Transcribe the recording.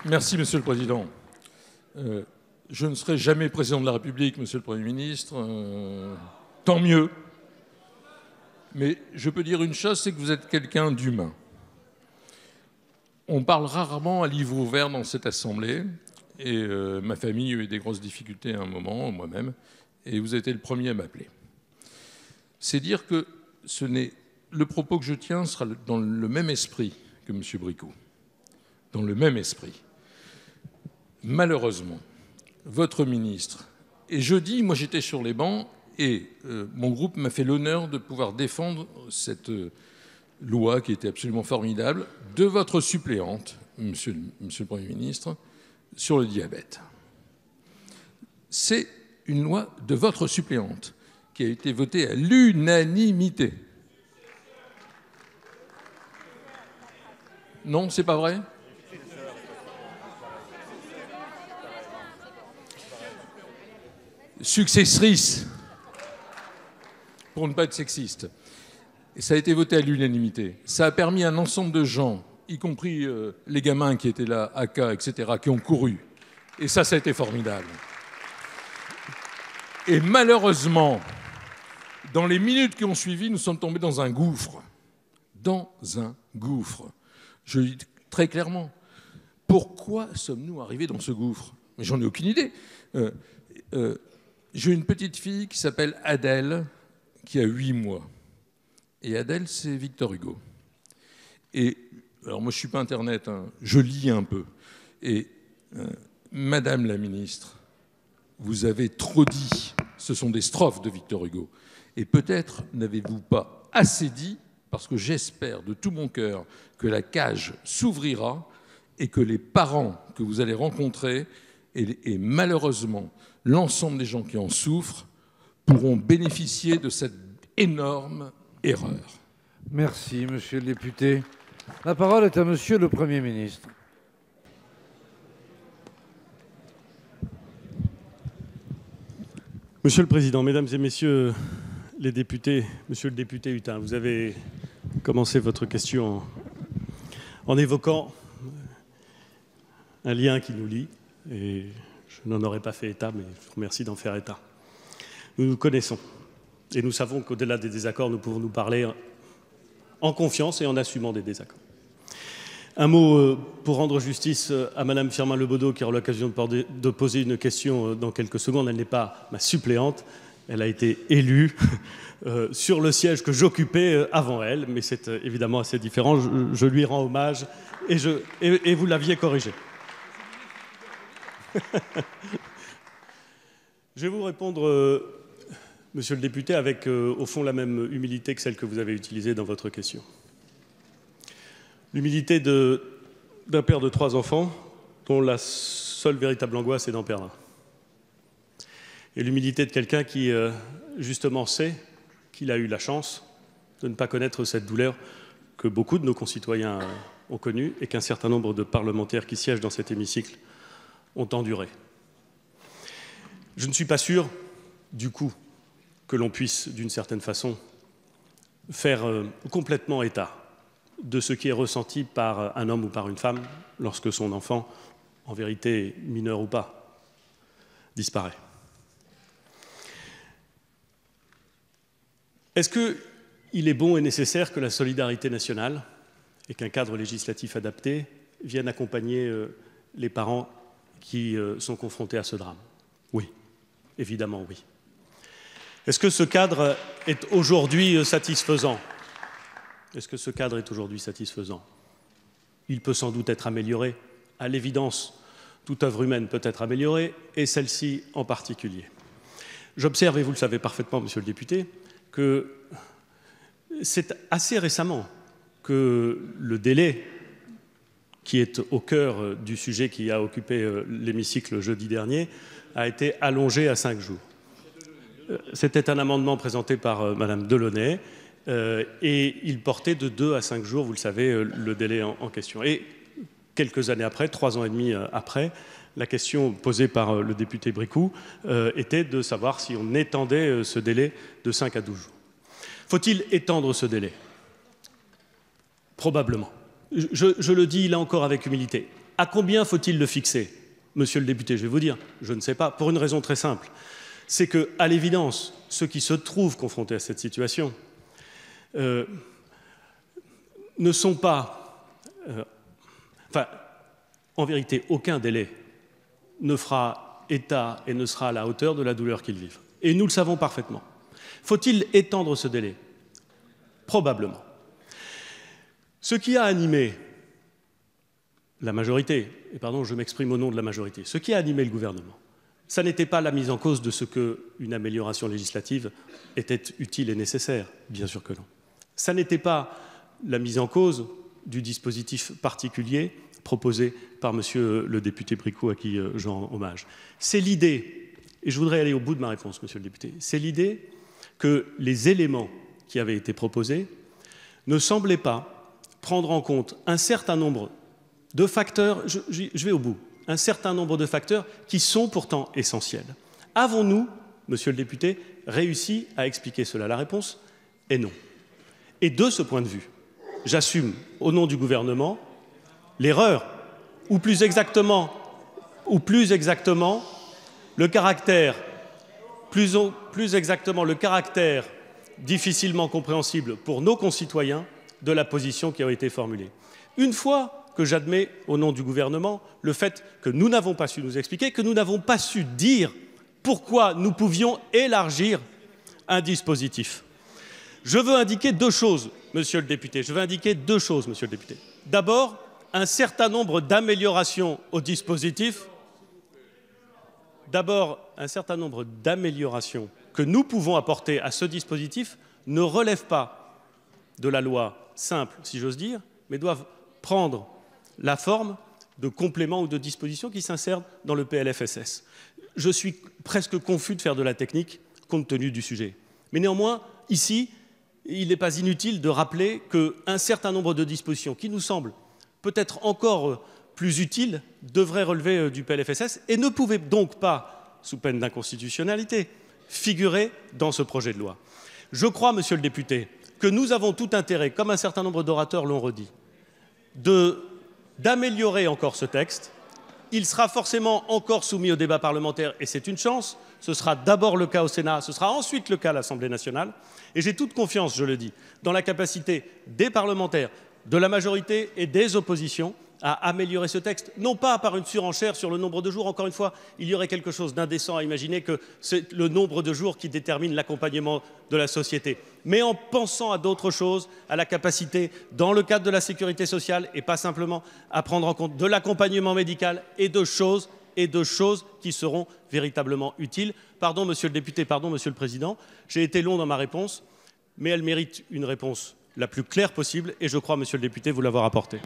Merci, Monsieur le Président. Je ne serai jamais président de la République, Monsieur le Premier ministre. Tant mieux. Mais je peux dire une chose, c'est que vous êtes quelqu'un d'humain. On parle rarement à livre ouvert dans cette Assemblée. Et ma famille a eu des grosses difficultés à un moment, moi-même. Et vous avez été le premier à m'appeler. C'est dire que le propos que je tiens sera dans le même esprit que M. Bricou. Dans le même esprit. Malheureusement, votre ministre, et jeudi, moi j'étais sur les bancs, et mon groupe m'a fait l'honneur de pouvoir défendre cette loi qui était absolument formidable, de votre suppléante, monsieur le Premier ministre, sur le diabète. C'est une loi de votre suppléante qui a été votée à l'unanimité. Non, c'est pas vrai ? Successrice, pour ne pas être sexiste. Et ça a été voté à l'unanimité. Ça a permis à un ensemble de gens, y compris les gamins qui étaient là, AK, etc., qui ont couru. Et ça a été formidable. Et malheureusement, dans les minutes qui ont suivi, nous sommes tombés dans un gouffre. Dans un gouffre. Je le dis très clairement. Pourquoi sommes-nous arrivés dans ce gouffre ? Mais j'en ai aucune idée. J'ai une petite fille qui s'appelle Adèle, qui a 8 mois. Et Adèle, c'est Victor Hugo. Et alors moi, je ne suis pas Internet, hein, je lis un peu. Et Madame la ministre, vous avez trop dit. Ce sont des strophes de Victor Hugo. Et peut-être n'avez-vous pas assez dit, parce que j'espère de tout mon cœur que la cage s'ouvrira et que les parents que vous allez rencontrer, et malheureusement l'ensemble des gens qui en souffrent, pourront bénéficier de cette énorme erreur. Merci, monsieur le député. La parole est à monsieur le Premier ministre. Monsieur le Président, Mesdames et Messieurs les députés, Monsieur le député Hutin, vous avez commencé votre question en évoquant un lien qui nous lie, et je n'en aurais pas fait état, mais je vous remercie d'en faire état. Nous nous connaissons, et nous savons qu'au-delà des désaccords, nous pouvons nous parler en confiance et en assumant des désaccords. Un mot pour rendre justice à Madame Firmin Lebaudot, qui aura l'occasion de poser une question dans quelques secondes. Elle n'est pas ma suppléante, elle a été élue sur le siège que j'occupais avant elle, mais c'est évidemment assez différent. Je lui rends hommage et vous l'aviez corrigé. Je vais vous répondre, monsieur le député, avec au fond la même humilité que celle que vous avez utilisée dans votre question. L'humilité d'un père de 3 enfants dont la seule véritable angoisse est d'en perdre un. Et l'humilité de quelqu'un qui, justement, sait qu'il a eu la chance de ne pas connaître cette douleur que beaucoup de nos concitoyens ont connue et qu'un certain nombre de parlementaires qui siègent dans cet hémicycle ont enduré. Je ne suis pas sûr, du coup, que l'on puisse, d'une certaine façon, faire complètement état de ce qui est ressenti par un homme ou par une femme lorsque son enfant, en vérité mineur ou pas, disparaît. Est-ce qu'il est bon et nécessaire que la solidarité nationale et qu'un cadre législatif adapté viennent accompagner les parents qui sont confrontés à ce drame? Oui, évidemment oui. Est-ce que ce cadre est aujourd'hui satisfaisant? Est-ce que ce cadre est aujourd'hui satisfaisant? Il peut sans doute être amélioré. À l'évidence, toute œuvre humaine peut être améliorée, et celle-ci en particulier. J'observe, et vous le savez parfaitement, monsieur le député, que c'est assez récemment que le délai qui est au cœur du sujet qui a occupé l'hémicycle jeudi dernier a été allongé à 5 jours. C'était un amendement présenté par Madame Delaunay, et il portait de 2 à 5 jours, vous le savez, le délai en question. Et quelques années après, 3 ans et demi après, la question posée par le député Bricou était de savoir si on étendait ce délai de 5 à 12 jours. Faut-il étendre ce délai? Probablement. je le dis là encore avec humilité. À combien faut-il le fixer? Monsieur le député, je vais vous dire, je ne sais pas, pour une raison très simple. C'est qu'à l'évidence, ceux qui se trouvent confrontés à cette situation ne sont pas... en vérité, aucun délai ne fera état et ne sera à la hauteur de la douleur qu'ils vivent. Et nous le savons parfaitement. Faut-il étendre ce délai? Probablement. Ce qui a animé la majorité, et pardon, je m'exprime au nom de la majorité, ce qui a animé le gouvernement, ça n'était pas la mise en cause de ce qu'une amélioration législative était utile et nécessaire, bien sûr que non. Ça n'était pas la mise en cause du dispositif particulier proposé par monsieur le député Bricout, à qui je rends hommage. C'est l'idée, et je voudrais aller au bout de ma réponse, monsieur le député, c'est l'idée que les éléments qui avaient été proposés ne semblaient pas prendre en compte un certain nombre de facteurs, je vais au bout, un certain nombre de facteurs qui sont pourtant essentiels. Avons-nous, monsieur le député, réussi à expliquer cela? La réponse est non. Et de ce point de vue, j'assume au nom du gouvernement l'erreur, ou plus exactement, le caractère, plus exactement le caractère difficilement compréhensible pour nos concitoyens de la position qui a été formulée. Une fois que j'admets au nom du gouvernement le fait que nous n'avons pas su nous expliquer, que nous n'avons pas su dire pourquoi nous pouvions élargir un dispositif. Je veux indiquer deux choses, monsieur le député. D'abord, un certain nombre d'améliorations au dispositif. D'abord, un certain nombre d'améliorations que nous pouvons apporter à ce dispositif ne relèvent pas de la loi simple, si j'ose dire, mais doivent prendre la forme de compléments ou de dispositions qui s'insèrent dans le PLFSS. Je suis presque confus de faire de la technique compte tenu du sujet. Mais néanmoins, ici, il n'est pas inutile de rappeler qu'un certain nombre de dispositions qui nous semblent peut-être encore plus utiles devraient relever du PLFSS et ne pouvaient donc pas, sous peine d'inconstitutionnalité, figurer dans ce projet de loi. Je crois, monsieur le député, que nous avons tout intérêt, comme un certain nombre d'orateurs l'ont redit, d'améliorer encore ce texte. Il sera forcément encore soumis au débat parlementaire, et c'est une chance. Ce sera d'abord le cas au Sénat, ce sera ensuite le cas à l'Assemblée nationale. Et j'ai toute confiance, je le dis, dans la capacité des parlementaires, de la majorité et des oppositions à améliorer ce texte, non pas par une surenchère sur le nombre de jours. Encore une fois, il y aurait quelque chose d'indécent à imaginer que c'est le nombre de jours qui détermine l'accompagnement de la société, mais en pensant à d'autres choses, à la capacité, dans le cadre de la sécurité sociale, et pas simplement à prendre en compte de l'accompagnement médical et de choses qui seront véritablement utiles. Pardon, monsieur le député, pardon, monsieur le président, j'ai été long dans ma réponse, mais elle mérite une réponse la plus claire possible, et je crois, monsieur le député, vous l'avoir apportée.